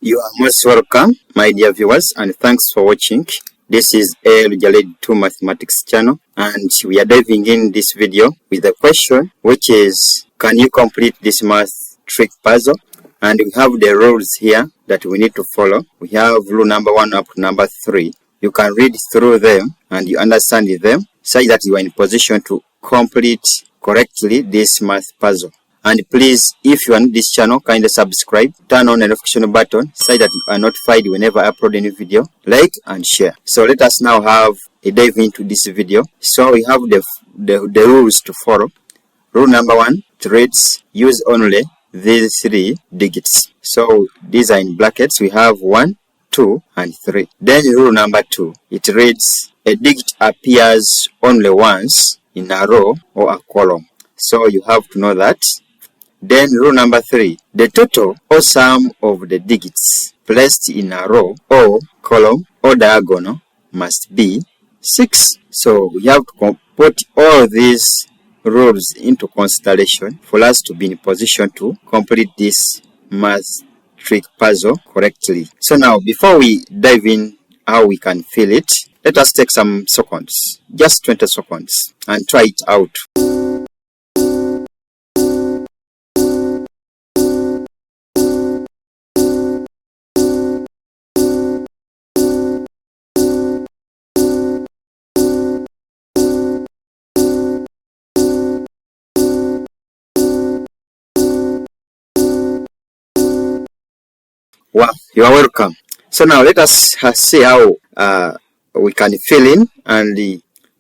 You are most welcome, my dear viewers, and thanks for watching. This is Jaled2 Mathematics channel, and we are diving in this video with a question, which is, can you complete this math trick puzzle? And we have the rules here that we need to follow. We have rule number 1 up to number 3. You can read through them and you understand them, such that you are in position to complete correctly this math puzzle. And please, if you are new to this channel, kindly subscribe, turn on the notification button so that you are notified whenever I upload a new video, like and share. So let us now have a dive into this video. So we have the rules to follow. Rule number 1, it reads, use only these 3 digits. So these are in brackets. We have 1, 2, and 3. Then rule number 2, it reads, a digit appears only once in a row or a column. So you have to know that. Then rule number 3, the total or sum of the digits placed in a row or column or diagonal must be 6. So we have to put all these rules into consideration for us to be in position to complete this math trick puzzle correctly. So now, before we dive in how we can fill it, let us take some seconds, just 20 seconds, and try it out. Wow, you are welcome. So now let us see how we can fill in, and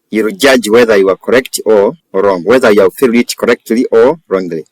you'll judge whether you are correct or wrong, whether you have filled it correctly or wrongly.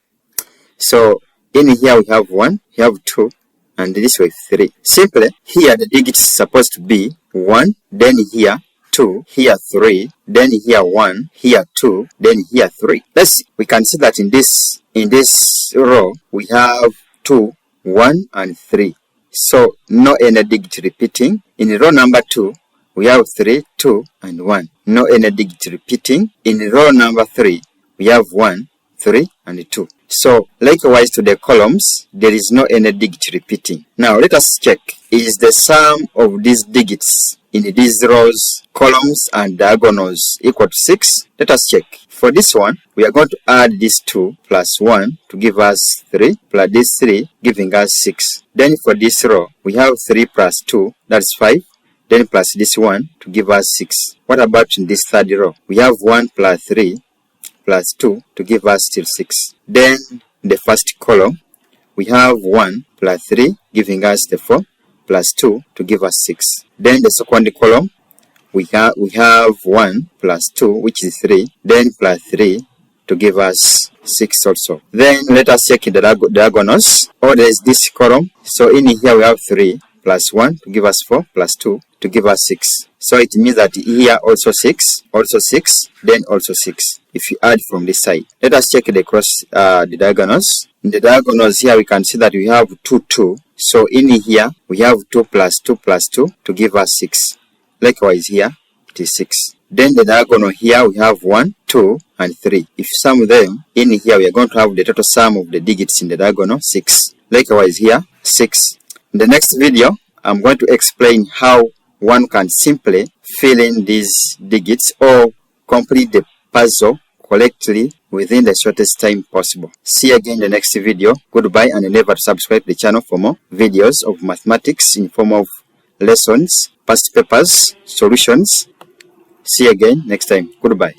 So in here we have 1, we have 2, and this way 3. Simply, here the digits is supposed to be 1, then here 2, here 3, then here 1, here 2, then here 3. Let's see. We can see that in this row we have 2, 1, and 3. So no any digit repeating. In row number 2, we have 3, 2, and 1. No any digit repeating. In row number 3, we have 1, 3, and 2. So likewise to the columns, there is no any digit repeating. Now let us check. Is the sum of these digits in these rows, columns, and diagonals equal to 6? Let us check. For this one, we are going to add this 2 plus 1 to give us 3, plus this 3 giving us 6. Then for this row, we have 3 plus 2, that's 5. Then plus this 1 to give us 6. What about in this third row? We have 1 plus 3 plus 2 to give us still 6. Then the first column, we have 1 plus 3 giving us the 4 plus 2 to give us 6. Then the second column, we have 1 plus 2, which is 3, then plus 3 to give us 6 also. Then let us check in the diagonals. Oh, there is this column. So in here we have 3 plus 1 to give us 4 plus 2 to give us 6. So it means that here also 6, then also 6. If you add from this side, let us check the diagonals. In the diagonals here we can see that we have 2, 2. So in here we have 2 plus 2 plus 2 to give us 6. Likewise here it is 6. Then the diagonal here we have 1, 2, and 3. If you sum them, in here we are going to have the total sum of the digits in the diagonal 6. Likewise here 6. In the next video, I'm going to explain how one can simply fill in these digits or complete the puzzle correctly within the shortest time possible. See you again in the next video. Goodbye, and remember to subscribe to the channel for more videos of mathematics in form of lessons, past papers, solutions. See you again next time. Goodbye.